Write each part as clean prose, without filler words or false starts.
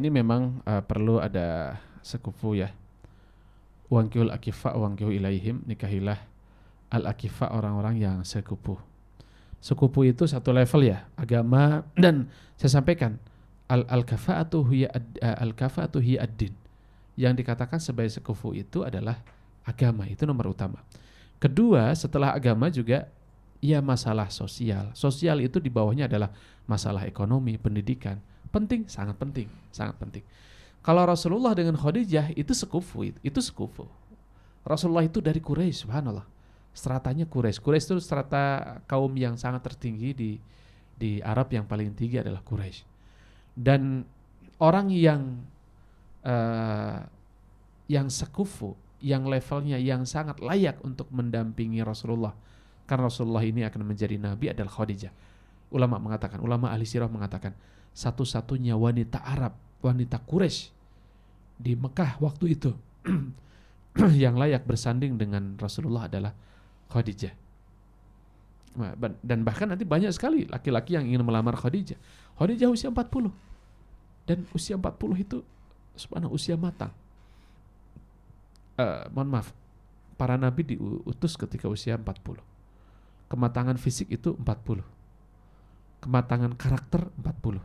ini memang perlu ada sekufu ya. Wankihul akifa wankihu ilaihim, nikahilah al-akifa orang-orang yang sekufu. Sekufu itu satu level ya, agama. Dan saya sampaikan al-kafa'atu hiya ad-din. Yang dikatakan sebagai sekufu itu adalah agama, itu nomor utama. Kedua, setelah agama juga ya masalah sosial. Sosial itu di bawahnya adalah masalah ekonomi, pendidikan. Penting, sangat penting, sangat penting. Kalau Rasulullah dengan Khadijah itu sekufu, itu sekufu. Rasulullah itu dari Quraisy, subhanallah. Stratanya Quraisy. Quraisy itu strata kaum yang sangat tertinggi di Arab, yang paling tinggi adalah Quraisy. Dan orang yang sekufu, yang levelnya yang sangat layak untuk mendampingi Rasulullah, karena Rasulullah ini akan menjadi nabi, adalah Khadijah. Ulama ahli sirah mengatakan satu-satunya wanita Arab, wanita Quraisy di Mekah waktu itu yang layak bersanding dengan Rasulullah adalah Khadijah. Dan bahkan nanti banyak sekali laki-laki yang ingin melamar Khadijah. Khadijah usia 40. Dan usia 40 itu subhanallah usia matang. Mohon maaf, para nabi diutus ketika usia 40. Kematangan fisik itu 40. Kematangan karakter 40.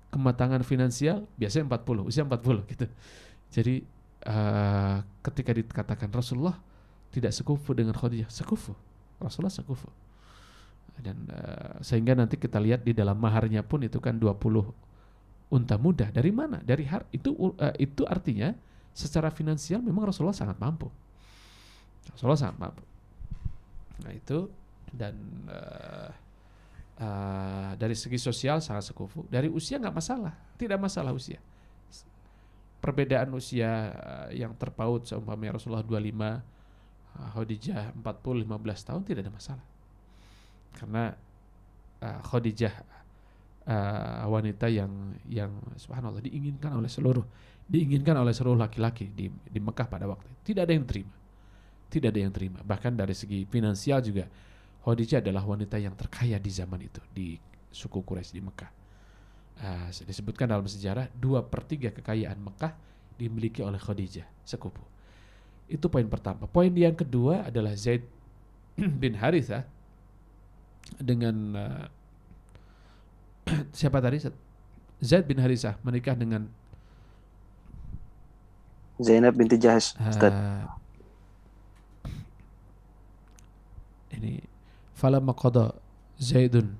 Kematangan finansial biasanya 40, usia 40 gitu. Jadi ketika dikatakan Rasulullah tidak sekufu dengan Khadijah, sekufu. Rasulullah sekufu. Dan sehingga nanti kita lihat di dalam maharnya pun itu kan 20 unta muda. Dari mana? Dari itu artinya secara finansial memang Rasulullah sangat mampu. Rasulullah sangat mampu. Nah itu, dan dari segi sosial sangat sekufu. Dari usia nggak masalah, tidak masalah usia. Perbedaan usia yang terpaut, seumpamanya Rasulullah 25, Khadijah 40, 15 tahun, tidak ada masalah. Karena Khadijah wanita yang subhanallah diinginkan oleh seluruh laki-laki di Mekah pada waktu itu. Tidak ada yang terima. Bahkan dari segi finansial juga Khadijah adalah wanita yang terkaya di zaman itu di suku Quraisy di Mekah. Disebutkan dalam sejarah 2/3 kekayaan Mekah dimiliki oleh Khadijah, sekufu. Itu poin pertama. Poin yang kedua adalah Zaid bin Harithah dengan siapa tadi? Zaid bin Harithah menikah dengan Zainab binti Jahsh, Ustaz. Ini falamma qada Zaidun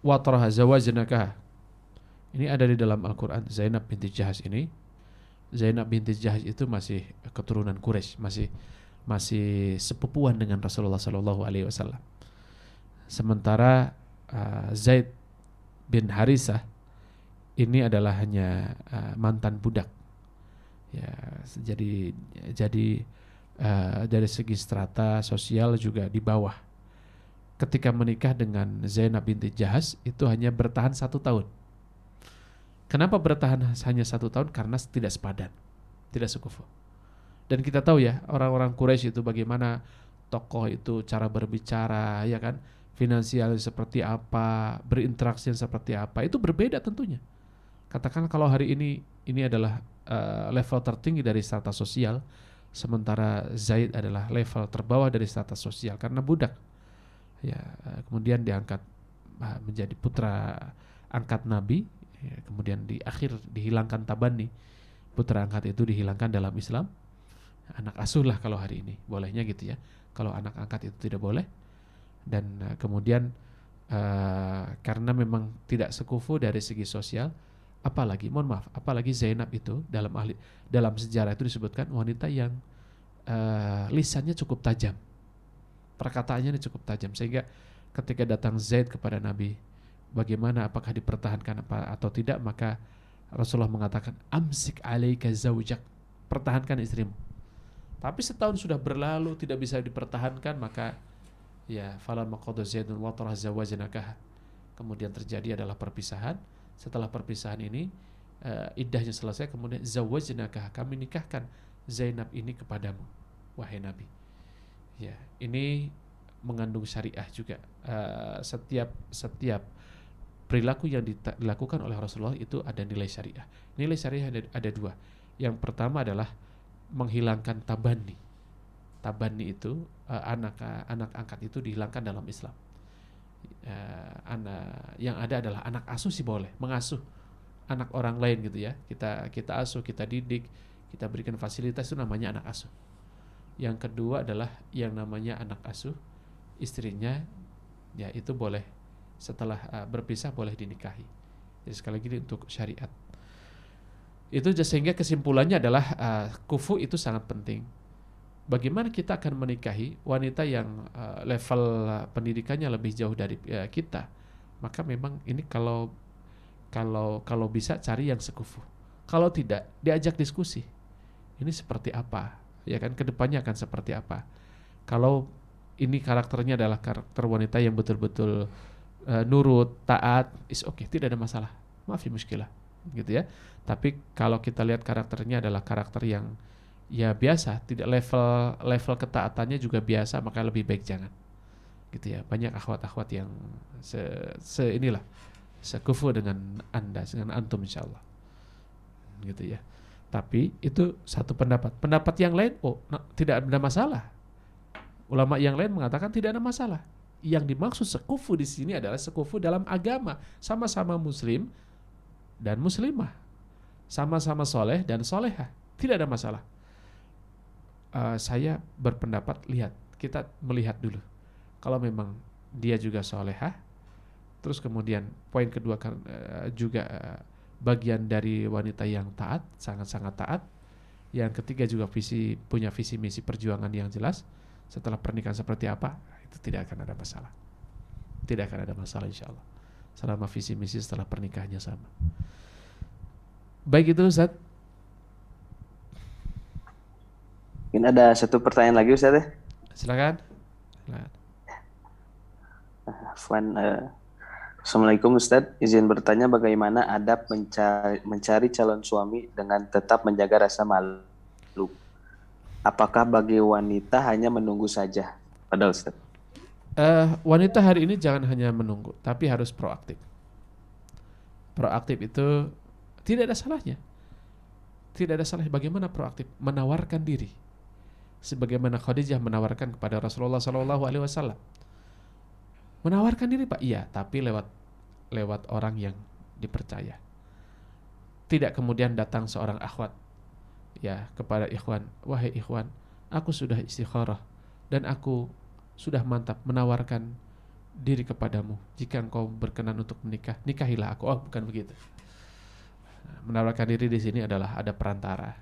watraha zawajnakaha. Ini ada di dalam Al-Quran. Zainab binti Jahsh ini, Zainab binti Jahsh itu masih keturunan Quraisy, masih sepupuan dengan Rasulullah SAW. Sementara Zaid bin Harithah ini adalah hanya mantan budak. Ya, jadi dari segi strata sosial juga di bawah. Ketika menikah dengan Zainab binti Jahsh itu hanya bertahan 1 tahun. Kenapa bertahan hanya 1 tahun? Karena tidak sepadan, tidak sekufu. Dan kita tahu ya, orang-orang Quraisy itu bagaimana tokoh itu cara berbicara, ya kan, finansial seperti apa, berinteraksi seperti apa, itu berbeda tentunya. Katakan kalau hari ini adalah level tertinggi dari strata sosial, sementara Zaid adalah level terbawah dari strata sosial karena budak. Ya, kemudian diangkat menjadi putra angkat Nabi, ya, kemudian di akhir dihilangkan tabani, putra angkat itu dihilangkan dalam Islam, anak asuh lah kalau hari ini, bolehnya gitu ya. Kalau anak angkat itu tidak boleh. Dan kemudian karena memang tidak sekufu dari segi sosial, apalagi Zainab itu dalam sejarah itu disebutkan wanita yang lisannya cukup tajam, perkataannya cukup tajam, sehingga ketika datang Zaid kepada Nabi, bagaimana, apakah dipertahankan atau tidak, maka Rasulullah mengatakan, amsik alaika zaujak, pertahankan istrimu. Tapi setahun sudah berlalu tidak bisa dipertahankan, maka ya falamma qada Zaidun watarah zawajnakaha, kemudian terjadi adalah perpisahan. Setelah perpisahan ini iddahnya selesai, kemudian zawajnakaha, kami nikahkan Zainab ini kepadamu wahai Nabi. Ya, ini mengandung syariah juga. Setiap perilaku yang dilakukan oleh Rasulullah itu ada nilai syariah. Nilai syariah ada dua. Yang pertama adalah menghilangkan tabani. Tabani itu anak angkat itu dihilangkan dalam Islam. Yang ada adalah anak asuh sih boleh, mengasuh anak orang lain gitu ya. Kita asuh, kita didik, kita berikan fasilitas, itu namanya anak asuh. Yang kedua adalah yang namanya anak asuh, istrinya ya itu boleh setelah berpisah boleh dinikahi. Jadi sekali lagi untuk syariat. Itu sehingga kesimpulannya adalah kufu itu sangat penting. Bagaimana kita akan menikahi wanita yang level pendidikannya lebih jauh dari kita? Maka memang ini kalau bisa cari yang sekufu. Kalau tidak, diajak diskusi. Ini seperti apa? Ya kan, kedepannya akan seperti apa? Kalau ini karakternya adalah karakter wanita yang betul-betul nurut, taat, is okay, tidak ada masalah. Maaf ya muskilah, gitu ya. Tapi kalau kita lihat karakternya adalah karakter yang ya biasa, tidak level ketaatannya juga biasa, maka lebih baik jangan. Gitu ya. Banyak akhwat-akhwat yang inilah sekufu dengan Anda, dengan antum insyaallah. Gitu ya. Tapi itu satu pendapat. Pendapat yang lain, tidak ada masalah. Ulama yang lain mengatakan tidak ada masalah. Yang dimaksud sekufu di sini adalah sekufu dalam agama, sama-sama muslim dan muslimah, sama-sama soleh dan solehah, tidak ada masalah. Saya berpendapat, kita melihat dulu. Kalau memang dia juga solehah, terus kemudian poin kedua juga bagian dari wanita yang taat, sangat-sangat taat. Yang ketiga juga punya visi misi perjuangan yang jelas. Setelah pernikahan seperti apa, itu tidak akan ada masalah. Tidak akan ada masalah insyaallah. Selama visi misi setelah pernikahannya sama. Baik itu Ustaz. Mungkin ada satu pertanyaan lagi Ustaz ya. Silakan. Assalamualaikum Ustaz, izin bertanya bagaimana adab mencari calon suami dengan tetap menjaga rasa malu? Apakah bagi wanita hanya menunggu saja? Padahal Ustaz. Wanita hari ini jangan hanya menunggu, tapi harus proaktif. Proaktif itu tidak ada salahnya. Tidak ada salahnya. Bagaimana proaktif? Menawarkan diri. Sebagaimana Khadijah menawarkan kepada Rasulullah SAW. Menawarkan diri Pak, iya, tapi lewat orang yang dipercaya. Tidak kemudian datang seorang akhwat ya kepada ikhwan, wahai ikhwan, aku sudah istikharah dan aku sudah mantap menawarkan diri kepadamu. Jika engkau berkenan untuk menikah, nikahilah aku. Oh, bukan begitu. Menawarkan diri di sini adalah ada perantara.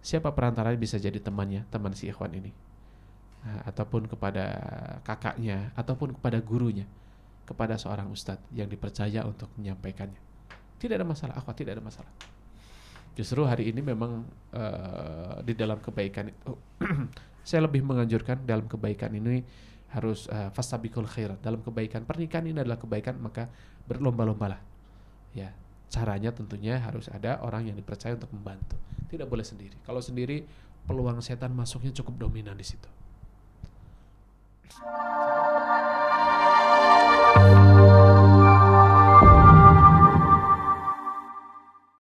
Siapa perantaranya? Bisa jadi temannya, teman si ikhwan ini. Ataupun kepada kakaknya, ataupun kepada gurunya, kepada seorang ustadz yang dipercaya untuk menyampaikannya. Tidak ada masalah, tidak ada masalah. Justru hari ini memang di dalam kebaikan itu saya lebih menganjurkan dalam kebaikan ini harus fastabiqul khairat. Dalam kebaikan pernikahan ini adalah kebaikan, maka berlomba-lombalah. Ya, caranya tentunya harus ada orang yang dipercaya untuk membantu. Tidak boleh sendiri. Kalau sendiri peluang setan masuknya cukup dominan di situ.